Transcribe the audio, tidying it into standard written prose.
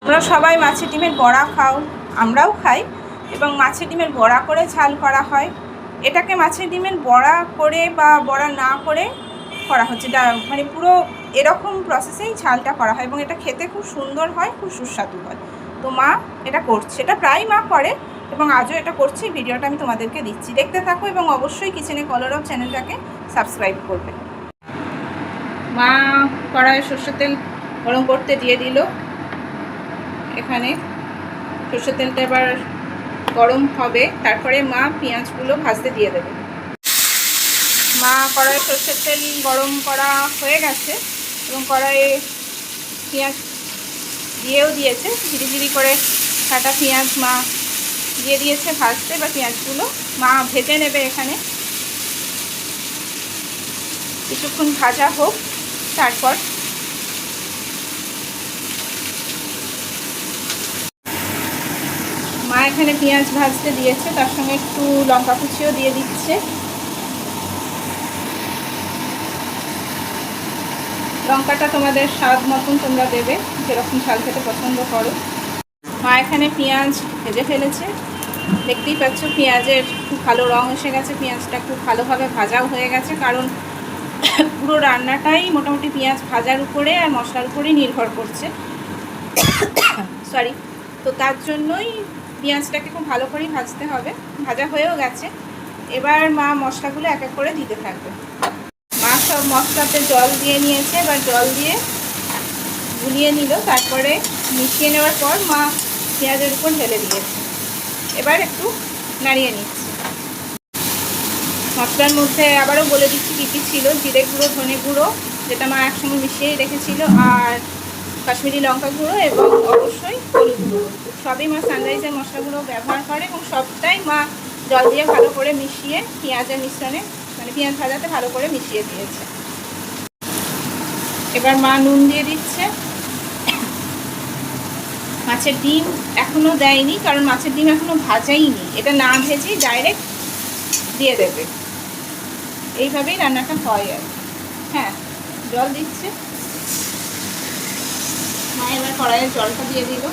তোমরা সবাই মাছের ডিমের বড়া খাও, আমরাও খাই, এবং মাছের ডিমের বড়া করে ঝাল করা হয়। এটাকে মাছের ডিমের বড়া করে বা বড়া না করে করা হচ্ছে, মানে পুরো এরকম প্রসেসেই ঝালটা করা হয় এবং এটা খেতে খুব সুন্দর হয়, খুব সুস্বাদু হয়। তো মা এটা করছে, এটা প্রায় মা করে এবং আজও এটা করছে। ভিডিওটা আমি তোমাদেরকে দিচ্ছি, দেখতে থাকো এবং অবশ্যই কিচেনে কলরব চ্যানেলটাকে সাবস্ক্রাইব করবে। মা কড়াইয়ে সর্ষের তেল গরম করতে দিয়ে দিল। এখানে সর্ষের তেলটা এবার গরম হবে, তারপরে মা পেঁয়াজগুলো ভাজতে দিয়ে দেবে। মা কড়াইয়ে সর্ষের তেল গরম করা হয়ে গেছে এবং কড়াইয়ে পেঁয়াজ দিয়েও দিয়েছে, ধীরে ধীরে করে কাটা পেঁয়াজ মা দিয়ে দিয়েছে ভাজতে। বা পেঁয়াজগুলো মা ভেজে নেবে। এখানে কিছুক্ষণ ভাজা হোক, তারপর মা এখানে পেঁয়াজ ভাজতে দিয়েছে, তার সঙ্গে একটু লঙ্কা কুচিও দিয়ে দিচ্ছে। লঙ্কাটা তোমাদের স্বাদ মতন তোমরা দেবে, যেরকম ঝাল খেতে পছন্দ করো। মা এখানে পেঁয়াজ ভেজে ফেলেছে, দেখতেই পাচ্ছ পেঁয়াজের খুব ভালো রং এসে গেছে, পেঁয়াজটা খুব ভালোভাবে ভাজাও হয়ে গেছে, কারণ পুরো রান্নাটাই মোটামুটি পেঁয়াজ ভাজার উপরে আর মশলার উপরেই নির্ভর করছে। সরি, তো তার জন্যই পেঁয়াজটাকে খুব ভালো করেই ভাজতে হবে। ভাজা হয়েও গেছে, এবার মা মশলাগুলো এক এক করে দিতে থাকবে। মা সব মশলাতে জল দিয়ে নিয়েছে, এবার জল দিয়ে গুলিয়ে নিল, তারপরে মিশিয়ে নেওয়ার পর মা পেঁয়াজের উপর ঢেলে দিয়েছে। এবার একটু নাড়িয়ে নিচ্ছে। মশলার মধ্যে আবারও বলে দিচ্ছি কী কী ছিল: জিরে গুঁড়ো, ধনে গুঁড়ো, যেটা মা একসঙ্গে মিশিয়েই রেখেছিল, আর কাশ্মীরি লঙ্কা গুঁড়ো এবং অবশ্যই হলুদ গুঁড়ো। সবই মা সানরাইজের মশলাগুলো ব্যবহার করে এবং সবটাই মা জল দিয়ে ভালো করে মিশিয়ে পেঁয়াজের মিশ্রণে, মানে পেঁয়াজ ভাজাতে ভালো করে মিশিয়ে দিয়েছে। এবার মা নুন দিয়ে দিচ্ছে। মাছের ডিম এখনও দেয়নি, কারণ মাছের ডিম এখনও ভাজাইনি, এটা না ভেজেই ডাইরেক্ট দিয়ে দেবে। এইভাবেই রান্নাটা হয় আর। হ্যাঁ, জল দিচ্ছে মা। এবার কড়াইয়ের জলটা দিয়ে দিল।